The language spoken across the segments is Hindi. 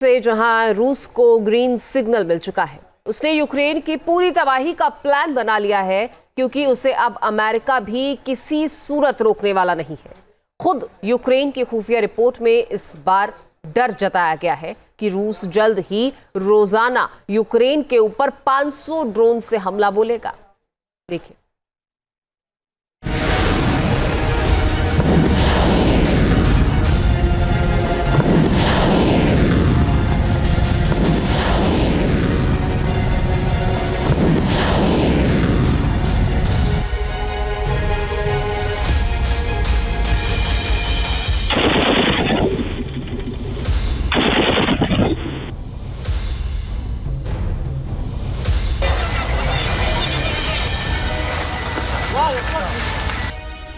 से जहां रूस को ग्रीन सिग्नल मिल चुका है, उसने यूक्रेन की पूरी तबाही का प्लान बना लिया है, क्योंकि उसे अब अमेरिका भी किसी सूरत रोकने वाला नहीं है। खुद यूक्रेन की खुफिया रिपोर्ट में इस बार डर जताया गया है कि रूस जल्द ही रोजाना यूक्रेन के ऊपर 500 ड्रोन से हमला बोलेगा। देखिए,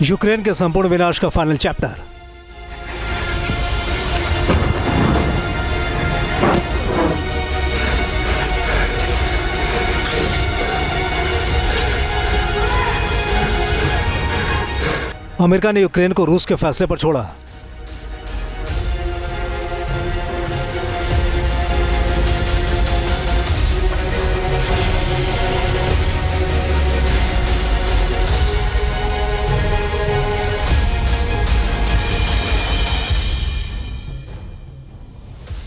यूक्रेन के संपूर्ण विनाश का फाइनल चैप्टर। अमेरिका ने यूक्रेन को रूस के फैसले पर छोड़ा।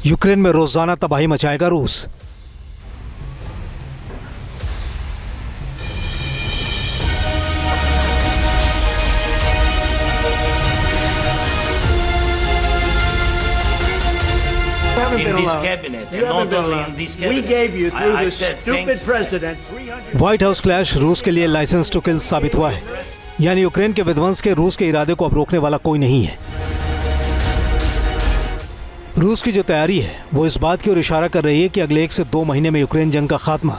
यूक्रेन में रोजाना तबाही मचाएगा रूस। व्हाइट हाउस क्लैश रूस के लिए लाइसेंस टू किल साबित हुआ है, यानी यूक्रेन के विध्वंस के रूस के इरादे को अब रोकने वाला कोई नहीं है। रूस की जो तैयारी है वो इस बात की ओर इशारा कर रही है कि अगले 1 से 2 महीने में यूक्रेन जंग का खात्मा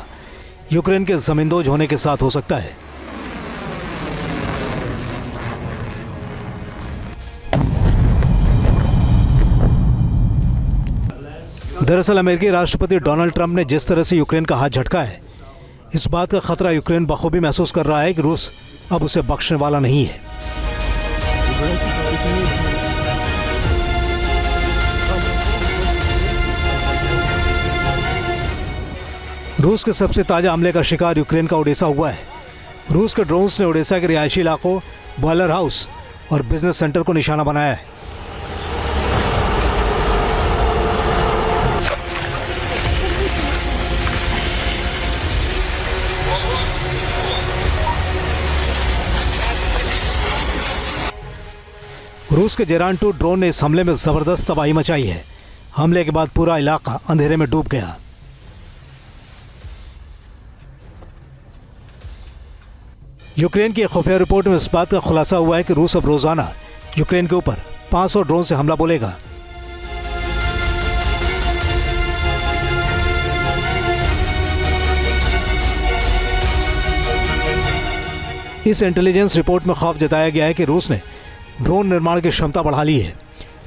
यूक्रेन के जमींदोज होने के साथ हो सकता है। दरअसल अमेरिकी राष्ट्रपति डोनाल्ड ट्रंप ने जिस तरह से यूक्रेन का हाथ झटका है, इस बात का खतरा यूक्रेन बखूबी महसूस कर रहा है कि रूस अब उसे बख्शने वाला नहीं है। रूस के सबसे ताजा हमले का शिकार यूक्रेन का ओडेसा हुआ है। रूस के ड्रोन्स ने ओडेसा के रिहायशी इलाकों, बॉयलर हाउस और बिजनेस सेंटर को निशाना बनाया है। रूस के जेरान 2 ड्रोन ने इस हमले में जबरदस्त तबाही मचाई है। हमले के बाद पूरा इलाका अंधेरे में डूब गया। यूक्रेन की खुफिया रिपोर्ट में इस बात का खुलासा हुआ है कि रूस अब रोजाना यूक्रेन के ऊपर 500 ड्रोन से हमला बोलेगा। इस इंटेलिजेंस रिपोर्ट में खौफ जताया गया है कि रूस ने ड्रोन निर्माण की क्षमता बढ़ा ली है।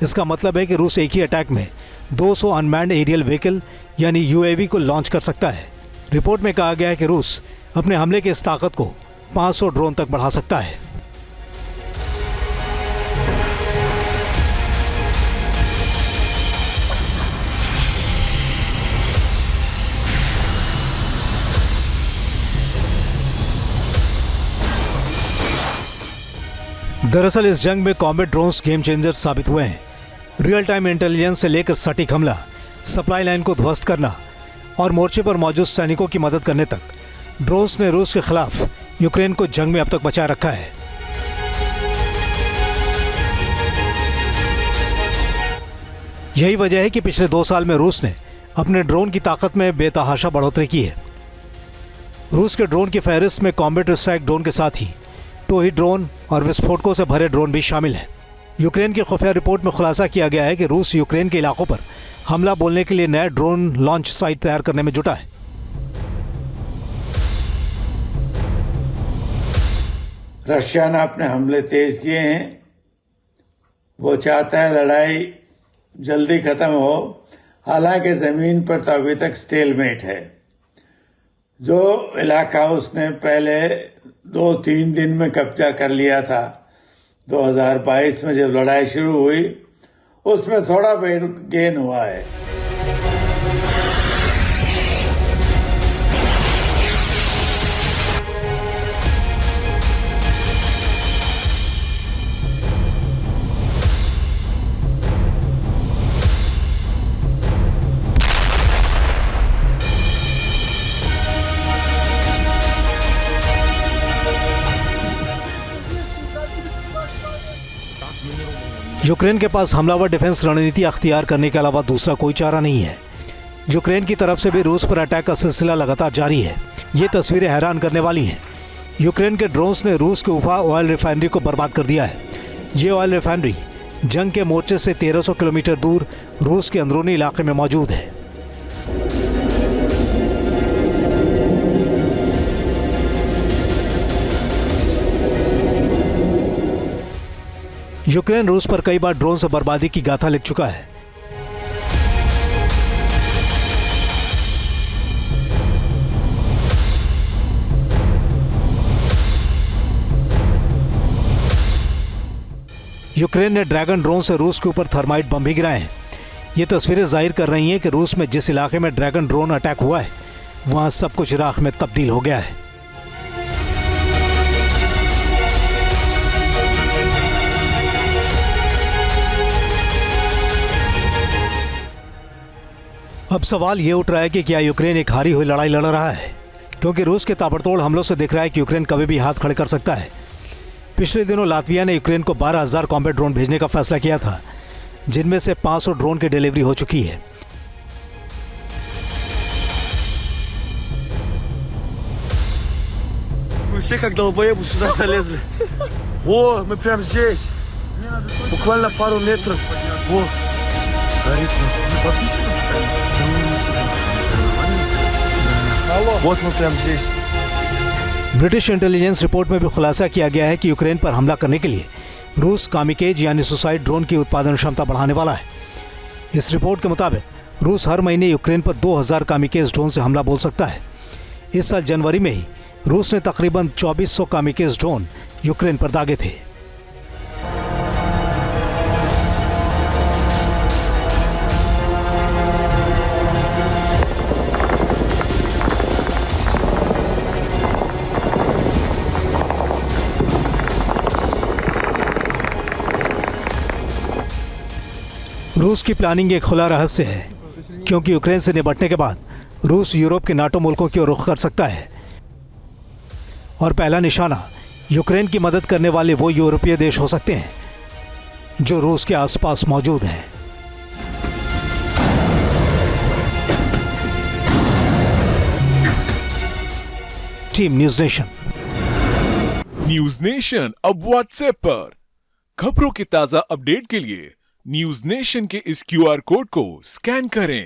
इसका मतलब है कि रूस एक ही अटैक में 200 अनमैन्ड एरियल व्हीकल यानी यूएवी को लॉन्च कर सकता है। रिपोर्ट में कहा गया है कि रूस अपने हमले की इस ताकत को 500 ड्रोन तक बढ़ा सकता है। दरअसल इस जंग में कॉम्बैट ड्रोन्स गेम चेंजर साबित हुए हैं। रियल टाइम इंटेलिजेंस से लेकर सटीक हमला, सप्लाई लाइन को ध्वस्त करना और मोर्चे पर मौजूद सैनिकों की मदद करने तक ड्रोन्स ने रूस के खिलाफ यूक्रेन को जंग में अब तक बचा रखा है। यही वजह है कि पिछले 2 साल में रूस ने अपने ड्रोन की ताकत में बेतहाशा बढ़ोतरी की है। रूस के ड्रोन की फहरिस्त में कॉम्बैट स्ट्राइक ड्रोन के साथ ही टोही ड्रोन और विस्फोटकों से भरे ड्रोन भी शामिल हैं। यूक्रेन की खुफिया रिपोर्ट में खुलासा किया गया है कि रूस यूक्रेन के इलाकों पर हमला बोलने के लिए नया ड्रोन लॉन्च साइट तैयार करने में जुटा है। रशिया ने अपने हमले तेज किए हैं। वो चाहता है लड़ाई जल्दी खत्म हो, हालांकि जमीन पर तो अभी तक स्टेलमेट है। जो इलाका उसने पहले 2-3 दिन में कब्जा कर लिया था 2022 में जब लड़ाई शुरू हुई, उसमें थोड़ा गेन हुआ है। यूक्रेन के पास हमलावर डिफेंस रणनीति अख्तियार करने के अलावा दूसरा कोई चारा नहीं है। यूक्रेन की तरफ से भी रूस पर अटैक का सिलसिला लगातार जारी है। ये तस्वीरें हैरान करने वाली हैं। यूक्रेन के ड्रोन्स ने रूस के उफा ऑयल रिफाइनरी को बर्बाद कर दिया है। ये ऑयल रिफाइनरी जंग के मोर्चे से 1300 किलोमीटर दूर रूस के अंदरूनी इलाके में मौजूद है। यूक्रेन रूस पर कई बार ड्रोन से बर्बादी की गाथा लिख चुका है। यूक्रेन ने ड्रैगन ड्रोन से रूस के ऊपर थर्माइट बम भी गिराए हैं। ये तस्वीरें जाहिर कर रही हैं कि रूस में जिस इलाके में ड्रैगन ड्रोन अटैक हुआ है वहां सब कुछ राख में तब्दील हो गया है। अब सवाल ये उठ रहा है कि क्या यूक्रेन एक हारी हुई लड़ाई लड़ रहा है, क्योंकि रूस के ताबड़तोड़ हमलों से दिख रहा है कि यूक्रेन कभी भी हाथ खड़े कर सकता है। पिछले दिनों लातविया ने यूक्रेन को 12,000 कॉम्बैट ड्रोन भेजने का फैसला किया था, जिनमें से 500 ड्रोन की डिलीवरी हो चुकी है। Мы все как долбоебы сюда залезли. Во, мы прям здесь. Буквально пару метров. Во. Горит. Вот мы прям здесь. ब्रिटिश इंटेलिजेंस रिपोर्ट में भी खुलासा किया गया है कि यूक्रेन पर हमला करने के लिए रूस कामिकेज यानी सुसाइड ड्रोन की उत्पादन क्षमता बढ़ाने वाला है। इस रिपोर्ट के मुताबिक रूस हर महीने यूक्रेन पर 2000 कामिकेज ड्रोन से हमला बोल सकता है। इस साल जनवरी में ही रूस ने तकरीबन 2400 कामिकेज ड्रोन यूक्रेन पर दागे थे। रूस की प्लानिंग एक खुला रहस्य है, क्योंकि यूक्रेन से निपटने के बाद रूस यूरोप के नाटो मुल्कों की ओर रुख कर सकता है और पहला निशाना यूक्रेन की मदद करने वाले वो यूरोपीय देश हो सकते हैं जो रूस के आसपास मौजूद हैं। Team news nation. News nation अब व्हाट्सएप पर खबरों के ताजा अपडेट के लिए न्यूज़ नेशन के इस QR कोड को स्कैन करें।